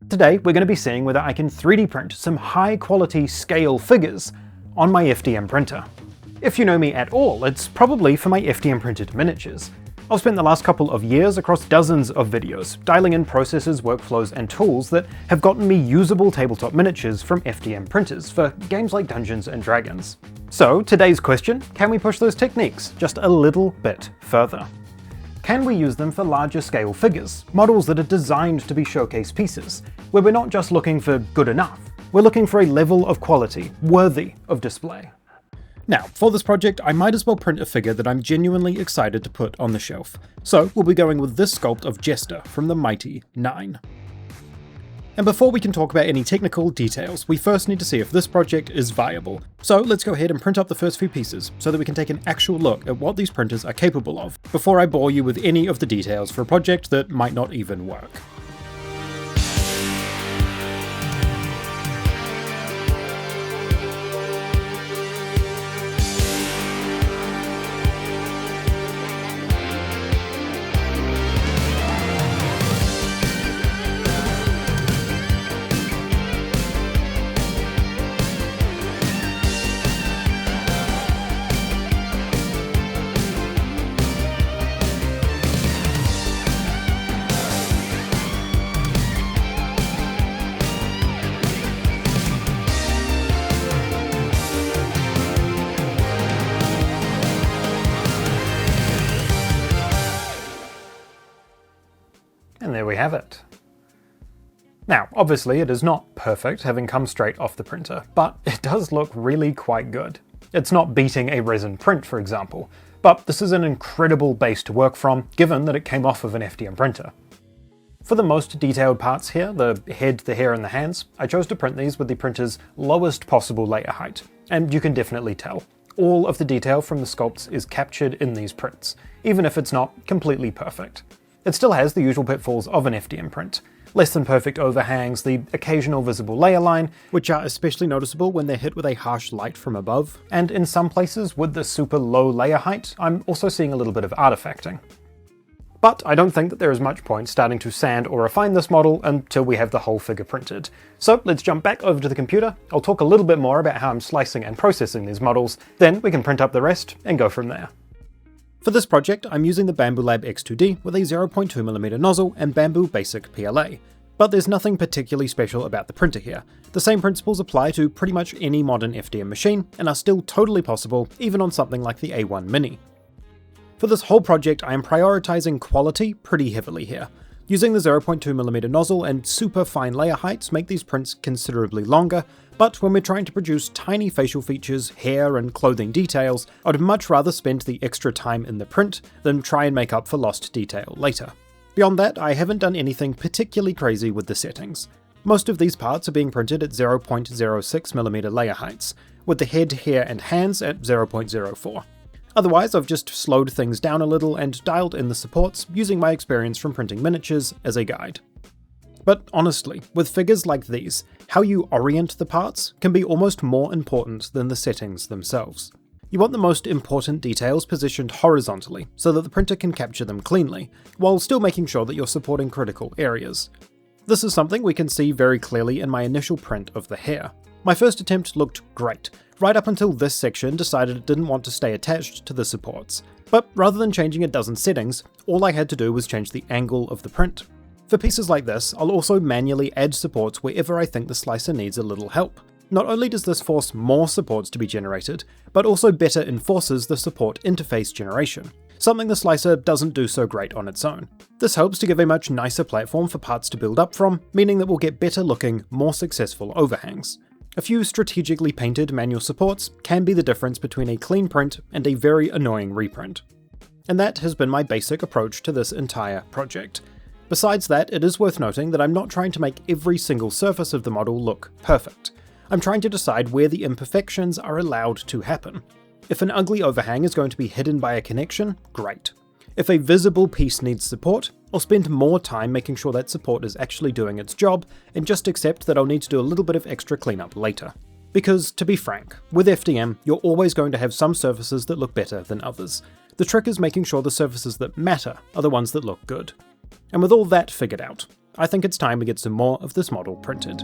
Today we're going to be seeing whether I can 3D print some high quality scale figures on my FDM printer. If you know me at all, it's probably for my FDM printed miniatures. I've spent the last couple of years across dozens of videos, dialing in processes, workflows, and tools that have gotten me usable tabletop miniatures from FDM printers for games like Dungeons & Dragons. So today's question, can we push those techniques just a little bit further? Can we use them for larger scale figures, models that are designed to be showcase pieces, where we're not just looking for good enough, we're looking for a level of quality worthy of display? Now, for this project, I might as well print a figure that I'm genuinely excited to put on the shelf. So we'll be going with this sculpt of Jester from the mighty 9. And before we can talk about any technical details, we first need to see if this project is viable. So let's go ahead and print up the first few pieces so that we can take an actual look at what these printers are capable of, before I bore you with any of the details for a project that might not even work. And there we have it. Now, obviously it is not perfect having come straight off the printer, but it does look really quite good. It's not beating a resin print, for example, but this is an incredible base to work from, given that it came off of an FDM printer. For the most detailed parts here, the head, the hair, and the hands, I chose to print these with the printer's lowest possible layer height, and you can definitely tell. All of the detail from the sculpts is captured in these prints, even if it's not completely perfect. It still has the usual pitfalls of an FDM print. Less than perfect overhangs, the occasional visible layer line, which are especially noticeable when they're hit with a harsh light from above, and in some places with the super low layer height, I'm also seeing a little bit of artifacting. But I don't think that there is much point starting to sand or refine this model until we have the whole figure printed. So let's jump back over to the computer, I'll talk a little bit more about how I'm slicing and processing these models, then we can print up the rest and go from there. For this project, I'm using the Bambu Lab X2D with a 0.2mm nozzle and Bambu Basic PLA. But there's nothing particularly special about the printer here. The same principles apply to pretty much any modern FDM machine, and are still totally possible even on something like the A1 Mini. For this whole project, I am prioritizing quality pretty heavily here. Using the 0.2mm nozzle and super fine layer heights make these prints considerably longer, but when we're trying to produce tiny facial features, hair, and clothing details, I'd much rather spend the extra time in the print than try and make up for lost detail later. Beyond that, I haven't done anything particularly crazy with the settings. Most of these parts are being printed at 0.06mm layer heights, with the head, hair, and hands at 0.04. Otherwise, I've just slowed things down a little and dialed in the supports using my experience from printing miniatures as a guide. But honestly, with figures like these, how you orient the parts can be almost more important than the settings themselves. You want the most important details positioned horizontally so that the printer can capture them cleanly, while still making sure that you're supporting critical areas. This is something we can see very clearly in my initial print of the hair. My first attempt looked great, right up until this section decided it didn't want to stay attached to the supports. But rather than changing a dozen settings, all I had to do was change the angle of the print. For pieces like this, I'll also manually add supports wherever I think the slicer needs a little help. Not only does this force more supports to be generated, but also better enforces the support interface generation, something the slicer doesn't do so great on its own. This helps to give a much nicer platform for parts to build up from, meaning that we'll get better looking, more successful overhangs. A few strategically painted manual supports can be the difference between a clean print and a very annoying reprint. And that has been my basic approach to this entire project. Besides that, it is worth noting that I'm not trying to make every single surface of the model look perfect. I'm trying to decide where the imperfections are allowed to happen. If an ugly overhang is going to be hidden by a connection, great. If a visible piece needs support, I'll spend more time making sure that support is actually doing its job, and just accept that I'll need to do a little bit of extra cleanup later. Because, to be frank, with FDM, you're always going to have some surfaces that look better than others. The trick is making sure the surfaces that matter are the ones that look good. And with all that figured out, I think it's time we get some more of this model printed.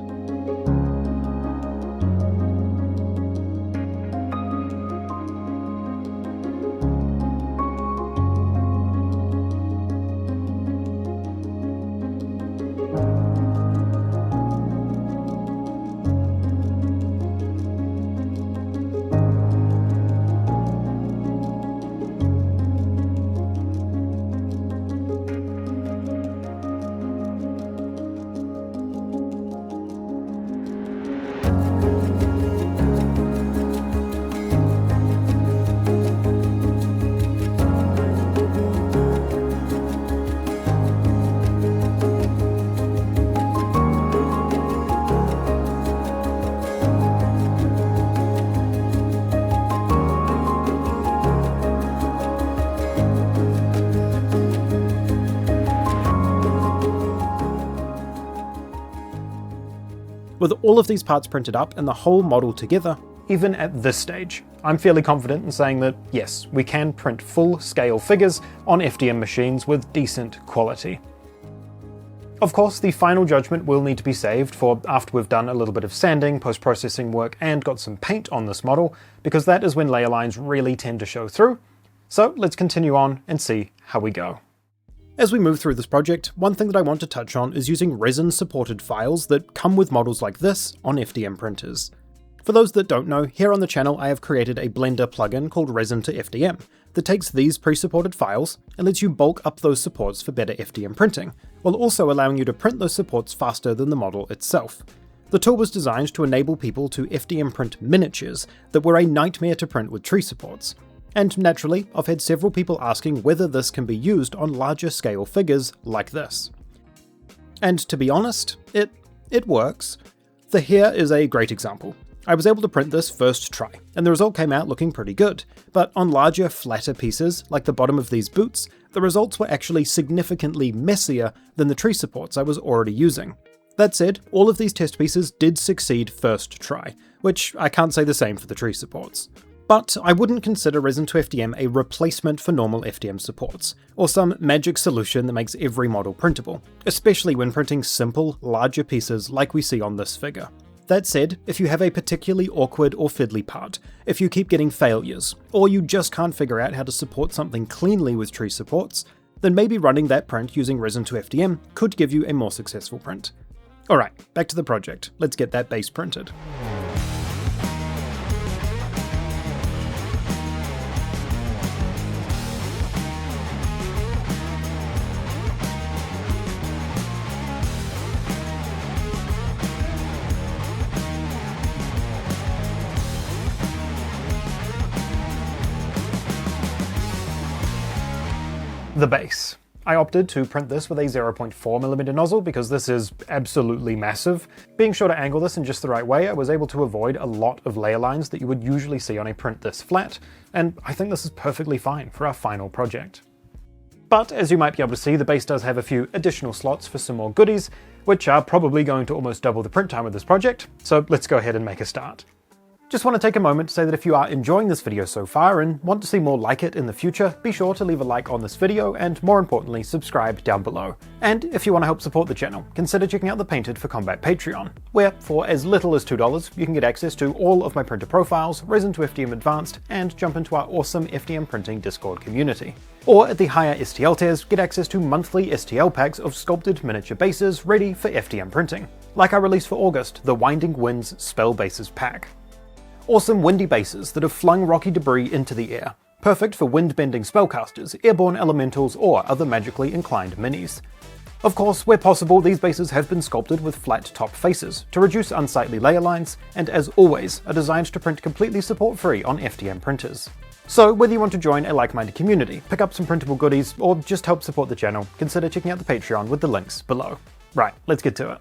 With all of these parts printed up and the whole model together, even at this stage, I'm fairly confident in saying that yes, we can print full-scale figures on FDM machines with decent quality. Of course, the final judgment will need to be saved for after we've done a little bit of sanding, post-processing work, and got some paint on this model, because that is when layer lines really tend to show through. So let's continue on and see how we go. As we move through this project, one thing that I want to touch on is using resin-supported files that come with models like this on FDM printers. For those that don't know, here on the channel I have created a Blender plugin called Resin to FDM that takes these pre-supported files and lets you bulk up those supports for better FDM printing, while also allowing you to print those supports faster than the model itself. The tool was designed to enable people to FDM print miniatures that were a nightmare to print with tree supports. And naturally, I've had several people asking whether this can be used on larger scale figures like this. And to be honest, it works. The hair is a great example. I was able to print this first try, and the result came out looking pretty good, but on larger, flatter pieces, like the bottom of these boots, the results were actually significantly messier than the tree supports I was already using. That said, all of these test pieces did succeed first try, which I can't say the same for the tree supports. But I wouldn't consider Resin to FDM a replacement for normal FDM supports, or some magic solution that makes every model printable, especially when printing simple, larger pieces like we see on this figure. That said, if you have a particularly awkward or fiddly part, if you keep getting failures, or you just can't figure out how to support something cleanly with tree supports, then maybe running that print using Resin to FDM could give you a more successful print. Alright, back to the project, let's get that base printed. The base. I opted to print this with a 0.4mm nozzle because this is absolutely massive. Being sure to angle this in just the right way, I was able to avoid a lot of layer lines that you would usually see on a print this flat, and I think this is perfectly fine for our final project. But as you might be able to see, the base does have a few additional slots for some more goodies, which are probably going to almost double the print time of this project, so let's go ahead and make a start. Just want to take a moment to say that if you are enjoying this video so far and want to see more like it in the future, be sure to leave a like on this video and, more importantly, subscribe down below. And if you want to help support the channel, consider checking out the Painted for Combat Patreon, where for as little as $2 you can get access to all of my printer profiles, Resin to FDM Advanced, and jump into our awesome FDM printing Discord community. Or at the higher STL tiers, get access to monthly STL packs of sculpted miniature bases ready for FDM printing, like our release for August, the Winding Winds Spell Bases pack. Awesome windy bases that have flung rocky debris into the air, perfect for wind-bending spellcasters, airborne elementals, or other magically inclined minis. Of course, where possible, these bases have been sculpted with flat top faces to reduce unsightly layer lines, and as always, are designed to print completely support-free on FDM printers. So whether you want to join a like-minded community, pick up some printable goodies, or just help support the channel, consider checking out the Patreon with the links below. Right, let's get to it.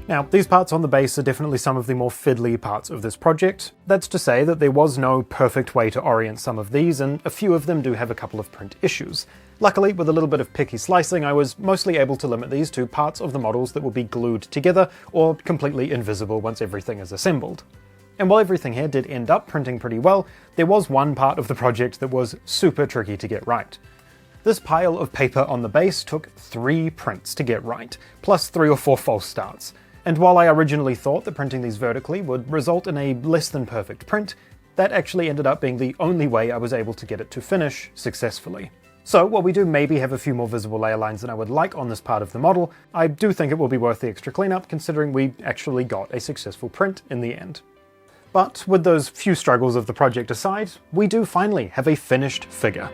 Now, these parts on the base are definitely some of the more fiddly parts of this project. That's to say that there was no perfect way to orient some of these, and a few of them do have a couple of print issues. Luckily, with a little bit of picky slicing, I was mostly able to limit these to parts of the models that will be glued together or completely invisible once everything is assembled. And while everything here did end up printing pretty well, there was one part of the project that was super tricky to get right. This pile of paper on the base took 3 prints to get right, plus 3 or 4 false starts. And while I originally thought that printing these vertically would result in a less than perfect print, that actually ended up being the only way I was able to get it to finish successfully. So while we do maybe have a few more visible layer lines than I would like on this part of the model, I do think it will be worth the extra cleanup considering we actually got a successful print in the end. But with those few struggles of the project aside, we do finally have a finished figure.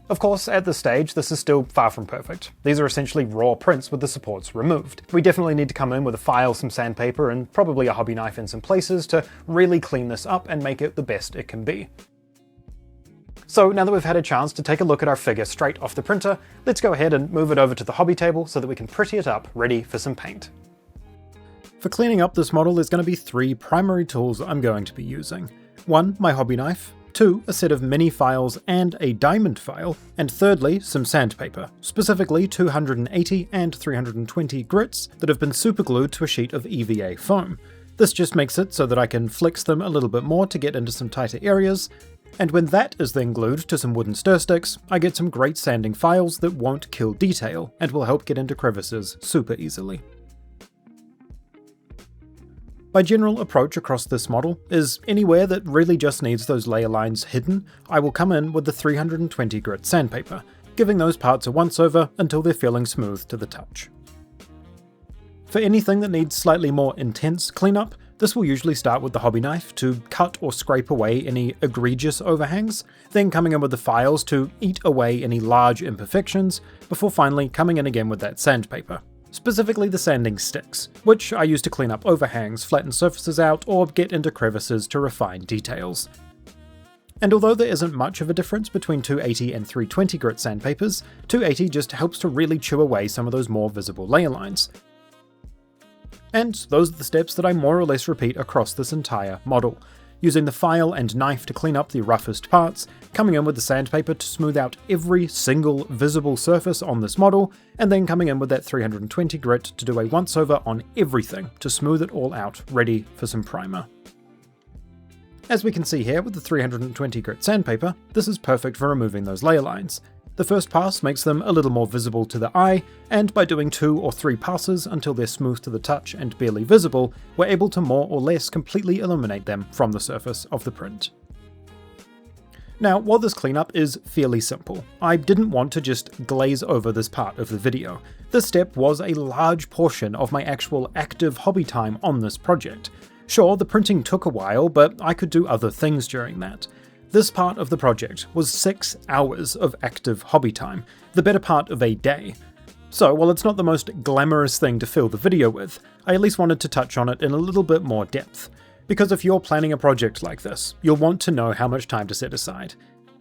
Of course, at this stage, this is still far from perfect. These are essentially raw prints with the supports removed. We definitely need to come in with a file, some sandpaper, and probably a hobby knife in some places to really clean this up and make it the best it can be. So now that we've had a chance to take a look at our figure straight off the printer, let's go ahead and move it over to the hobby table so that we can pretty it up ready for some paint. For cleaning up this model, there's going to be 3 primary tools I'm going to be using. 1, my hobby knife. 2, a set of mini files and a diamond file, and thirdly, some sandpaper, specifically 280 and 320 grits that have been superglued to a sheet of EVA foam. This just makes it so that I can flex them a little bit more to get into some tighter areas, and when that is then glued to some wooden stir sticks, I get some great sanding files that won't kill detail and will help get into crevices super easily. My general approach across this model is anywhere that really just needs those layer lines hidden, I will come in with the 320 grit sandpaper, giving those parts a once over until they're feeling smooth to the touch. For anything that needs slightly more intense cleanup, this will usually start with the hobby knife to cut or scrape away any egregious overhangs, then coming in with the files to eat away any large imperfections, before finally coming in again with that sandpaper. Specifically the sanding sticks, which I use to clean up overhangs, flatten surfaces out, or get into crevices to refine details. And although there isn't much of a difference between 280 and 320 grit sandpapers, 280 just helps to really chew away some of those more visible layer lines. And those are the steps that I more or less repeat across this entire model, using the file and knife to clean up the roughest parts, coming in with the sandpaper to smooth out every single visible surface on this model, and then coming in with that 320 grit to do a once over on everything to smooth it all out, ready for some primer. As we can see here with the 320 grit sandpaper, this is perfect for removing those layer lines. The first pass makes them a little more visible to the eye, and by doing 2 or 3 passes until they're smooth to the touch and barely visible, we're able to more or less completely eliminate them from the surface of the print. Now, while this cleanup is fairly simple, I didn't want to just glaze over this part of the video. This step was a large portion of my actual active hobby time on this project. Sure, the printing took a while, but I could do other things during that. This part of the project was 6 hours of active hobby time, the better part of a day. So while it's not the most glamorous thing to fill the video with, I at least wanted to touch on it in a little bit more depth. Because if you're planning a project like this, you'll want to know how much time to set aside.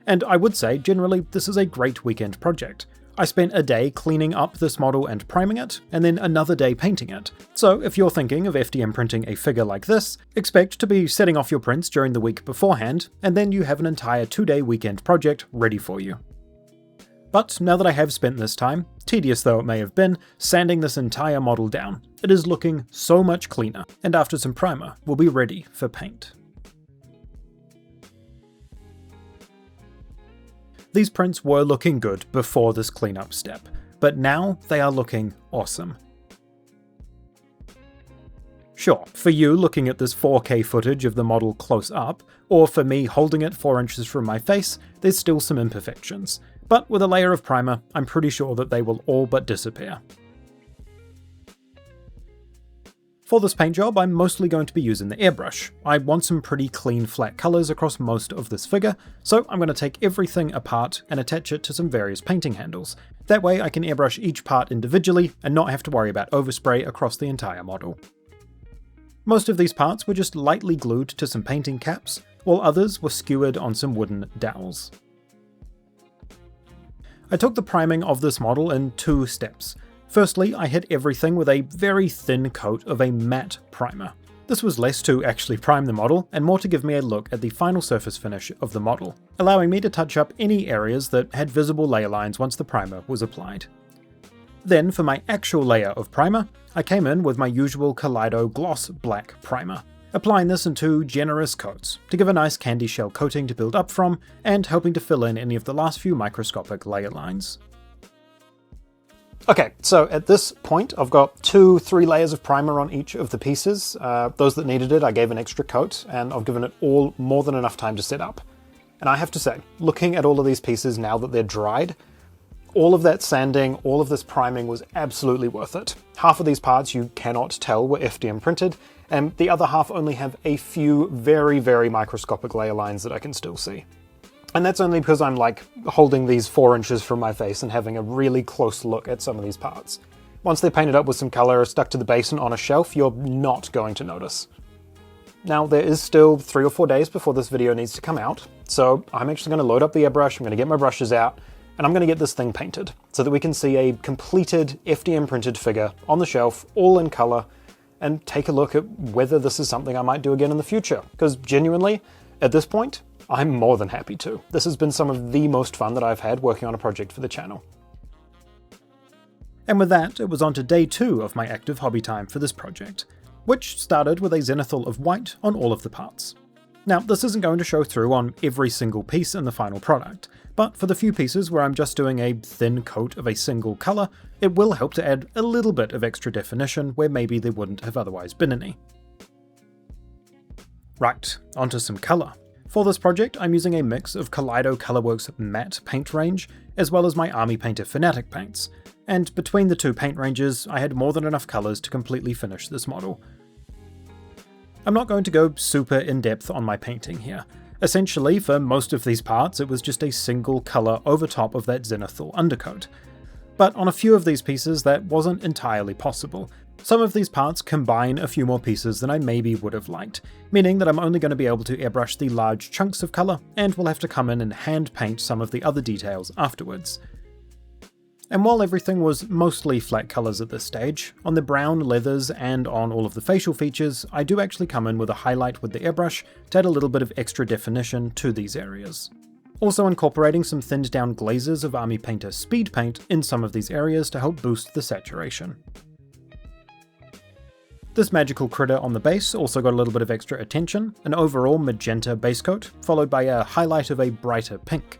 And I would say, generally, this is a great weekend project. I spent a day cleaning up this model and priming it, and then another day painting it. So if you're thinking of FDM printing a figure like this, expect to be setting off your prints during the week beforehand, and then you have an entire 2-day weekend project ready for you. But now that I have spent this time, tedious though it may have been, sanding this entire model down, it is looking so much cleaner, and after some primer, we'll be ready for paint. These prints were looking good before this cleanup step, but now they are looking awesome. Sure, for you looking at this 4K footage of the model close up, or for me holding it 4 inches from my face, there's still some imperfections, but with a layer of primer, I'm pretty sure that they will all but disappear. For this paint job, I'm mostly going to be using the airbrush. I want some pretty clean flat colours across most of this figure, so I'm going to take everything apart and attach it to some various painting handles. That way I can airbrush each part individually and not have to worry about overspray across the entire model. Most of these parts were just lightly glued to some painting caps, while others were skewered on some wooden dowels. I I took the priming of this model in 2 steps. Firstly, I hit everything with a very thin coat of a matte primer. This was less to actually prime the model, and more to give me a look at the final surface finish of the model, allowing me to touch up any areas that had visible layer lines once the primer was applied. Then, for my actual layer of primer, I came in with my usual Kaleido Gloss Black primer, applying this in 2 generous coats to give a nice candy shell coating to build up from, and helping to fill in any of the last few microscopic layer lines. Okay, so at this point I've got 2-3 layers of primer on each of the pieces. Those that needed it I gave an extra coat, and I've given it all more than enough time to set up. And I have to say, looking at all of these pieces now that they're dried, all of that sanding, all of this priming was absolutely worth it. Half of these parts you cannot tell were FDM printed, and the other half only have a few very, very microscopic layer lines that I can still see. And that's only because I'm like holding these 4 inches from my face and having a really close look at some of these parts. Once they're painted up with some color or stuck to the basin on a shelf, you're not going to notice. Now, there is still 3 or 4 days before this video needs to come out, so I'm actually going to load up the airbrush, I'm going to get my brushes out, and I'm going to get this thing painted so that we can see a completed FDM printed figure on the shelf, all in color, and take a look at whether this is something I might do again in the future, because genuinely, at this point, I'm more than happy to. This has been some of the most fun that I've had working on a project for the channel. And with that, it was on to day 2 of my active hobby time for this project, which started with a zenithal of white on all of the parts. Now, this isn't going to show through on every single piece in the final product, but for the few pieces where I'm just doing a thin coat of a single colour, it will help to add a little bit of extra definition where maybe there wouldn't have otherwise been any. Right, onto some colour. For this project, I'm using a mix of Kaleido Colorworks matte paint range, as well as my Army Painter Fanatic paints, and between the 2 paint ranges, I had more than enough colours to completely finish this model. I'm not going to go super in-depth on my painting here. Essentially, for most of these parts, it was just a single colour over top of that zenithal undercoat. But on a few of these pieces, that wasn't entirely possible. Some of these parts combine a few more pieces than I maybe would have liked, meaning that I'm only going to be able to airbrush the large chunks of colour, and will have to come in and hand paint some of the other details afterwards. And while everything was mostly flat colours at this stage, on the brown leathers and on all of the facial features, I do actually come in with a highlight with the airbrush to add a little bit of extra definition to these areas. Also incorporating some thinned down glazes of Army Painter Speed Paint in some of these areas to help boost the saturation. This magical critter on the base also got a little bit of extra attention, an overall magenta base coat, followed by a highlight of a brighter pink.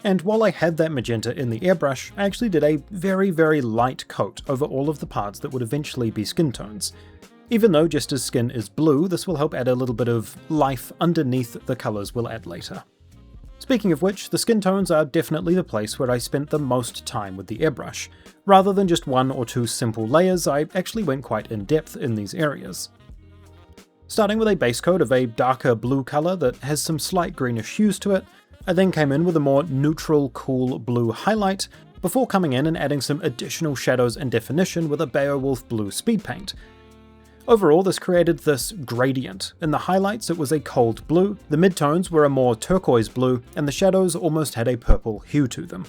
And while I had that magenta in the airbrush, I actually did a very, very light coat over all of the parts that would eventually be skin tones. Even though Jester's skin is blue, this will help add a little bit of life underneath the colours we'll add later. Speaking of which, the skin tones are definitely the place where I spent the most time with the airbrush. Rather than just 1 or 2 simple layers, I actually went quite in depth in these areas. Starting with a base coat of a darker blue colour that has some slight greenish hues to it, I then came in with a more neutral, cool blue highlight, before coming in and adding some additional shadows and definition with a Beowulf blue speed paint. Overall, this created this gradient. In the highlights it was a cold blue, the midtones were a more turquoise blue, and the shadows almost had a purple hue to them.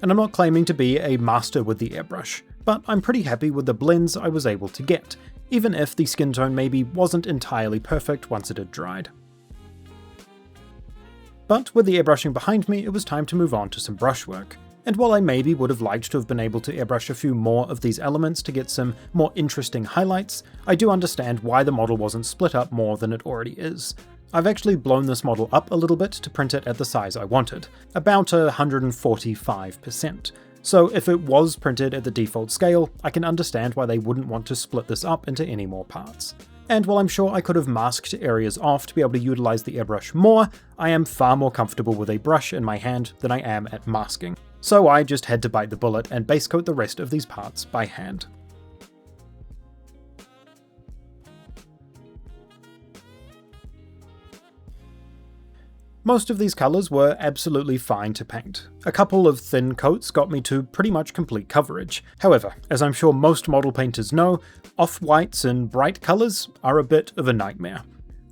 And I'm not claiming to be a master with the airbrush, but I'm pretty happy with the blends I was able to get, even if the skin tone maybe wasn't entirely perfect once it had dried. But with the airbrushing behind me, it was time to move on to some brushwork. And while I maybe would have liked to have been able to airbrush a few more of these elements to get some more interesting highlights, I do understand why the model wasn't split up more than it already is. I've actually blown this model up a little bit to print it at the size I wanted, about 145%. So if it was printed at the default scale, I can understand why they wouldn't want to split this up into any more parts. And while I'm sure I could have masked areas off to be able to utilise the airbrush more, I am far more comfortable with a brush in my hand than I am at masking. So I just had to bite the bullet and base coat the rest of these parts by hand. Most of these colours were absolutely fine to paint. A couple of thin coats got me to pretty much complete coverage. However, as I'm sure most model painters know, off-whites and bright colours are a bit of a nightmare.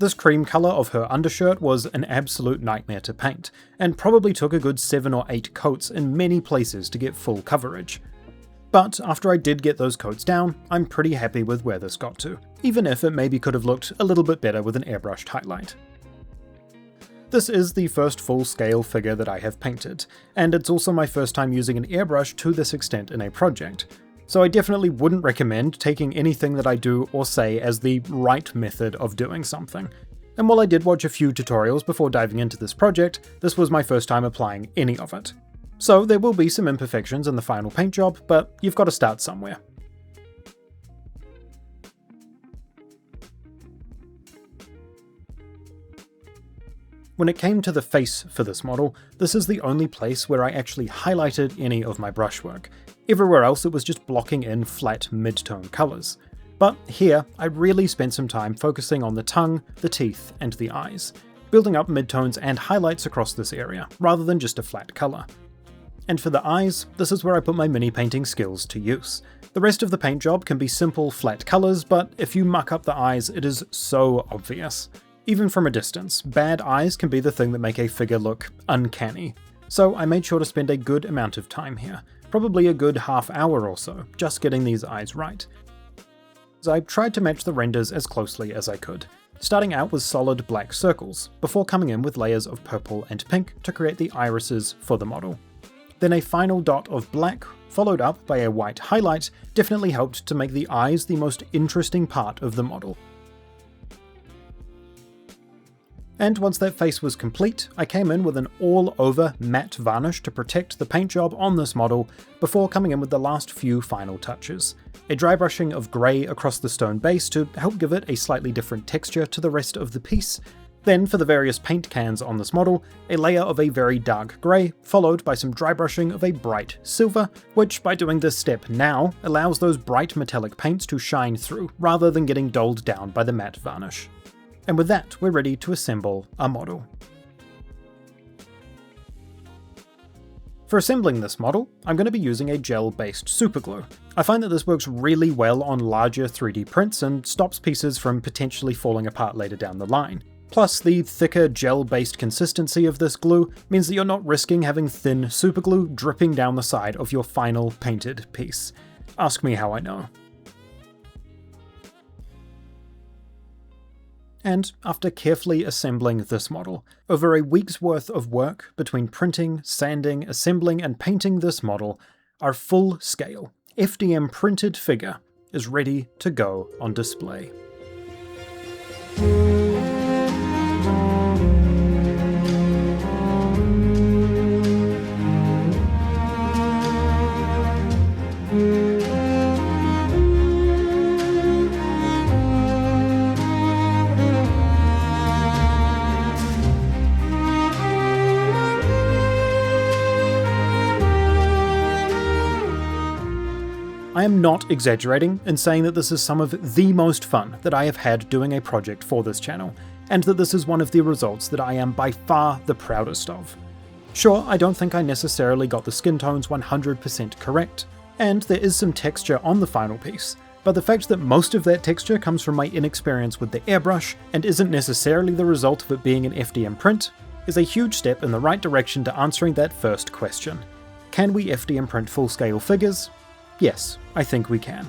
This cream colour of her undershirt was an absolute nightmare to paint, and probably took a good 7 or 8 coats in many places to get full coverage. But after I did get those coats down, I'm pretty happy with where this got to, even if it maybe could have looked a little bit better with an airbrushed highlight. This is the first full-scale figure that I have painted, and it's also my first time using an airbrush to this extent in a project, so I definitely wouldn't recommend taking anything that I do or say as the right method of doing something. And while I did watch a few tutorials before diving into this project, this was my first time applying any of it. So there will be some imperfections in the final paint job, but you've got to start somewhere. When it came to the face for this model, this is the only place where I actually highlighted any of my brushwork. Everywhere else it was just blocking in flat mid-tone colours. But here, I really spent some time focusing on the tongue, the teeth, and the eyes, building up midtones and highlights across this area, rather than just a flat colour. And for the eyes, this is where I put my mini painting skills to use. The rest of the paint job can be simple, flat colours, but if you muck up the eyes, it is so obvious. Even from a distance, bad eyes can be the thing that make a figure look uncanny. So I made sure to spend a good amount of time here, probably a good half hour or so, just getting these eyes right. So I tried to match the renders as closely as I could, starting out with solid black circles, before coming in with layers of purple and pink to create the irises for the model. Then a final dot of black, followed up by a white highlight, definitely helped to make the eyes the most interesting part of the model. And once that face was complete, I came in with an all-over matte varnish to protect the paint job on this model, before coming in with the last few final touches. A dry brushing of grey across the stone base to help give it a slightly different texture to the rest of the piece. Then for the various paint cans on this model, a layer of a very dark grey, followed by some dry brushing of a bright silver, which by doing this step now, allows those bright metallic paints to shine through, rather than getting dulled down by the matte varnish. And with that, we're ready to assemble our model. For assembling this model, I'm going to be using a gel-based superglue. I find that this works really well on larger 3D prints and stops pieces from potentially falling apart later down the line. Plus, the thicker gel-based consistency of this glue means that you're not risking having thin superglue dripping down the side of your final painted piece. Ask me how I know. And after carefully assembling this model, over a week's worth of work between printing, sanding, assembling, and painting this model, our full-scale FDM printed figure is ready to go on display. I am not exaggerating in saying that this is some of the most fun that I have had doing a project for this channel, and that this is one of the results that I am by far the proudest of. Sure, I don't think I necessarily got the skin tones 100% correct, and there is some texture on the final piece, but the fact that most of that texture comes from my inexperience with the airbrush and isn't necessarily the result of it being an FDM print is a huge step in the right direction to answering that first question. Can we FDM print full-scale figures? Yes, I think we can.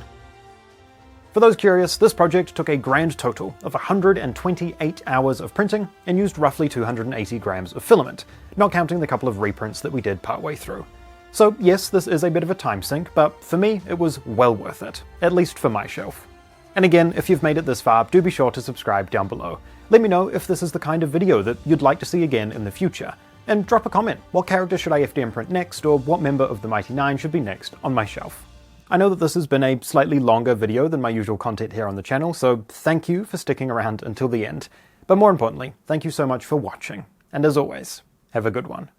For those curious, this project took a grand total of 128 hours of printing and used roughly 280 grams of filament, not counting the couple of reprints that we did partway through. So yes, this is a bit of a time sink, but for me it was well worth it, at least for my shelf. And again, if you've made it this far, do be sure to subscribe down below. Let me know if this is the kind of video that you'd like to see again in the future, and drop a comment. What character should I FDM print next, or what member of the Mighty Nine should be next on my shelf? I know that this has been a slightly longer video than my usual content here on the channel, so thank you for sticking around until the end. But more importantly, thank you so much for watching, and as always, have a good one.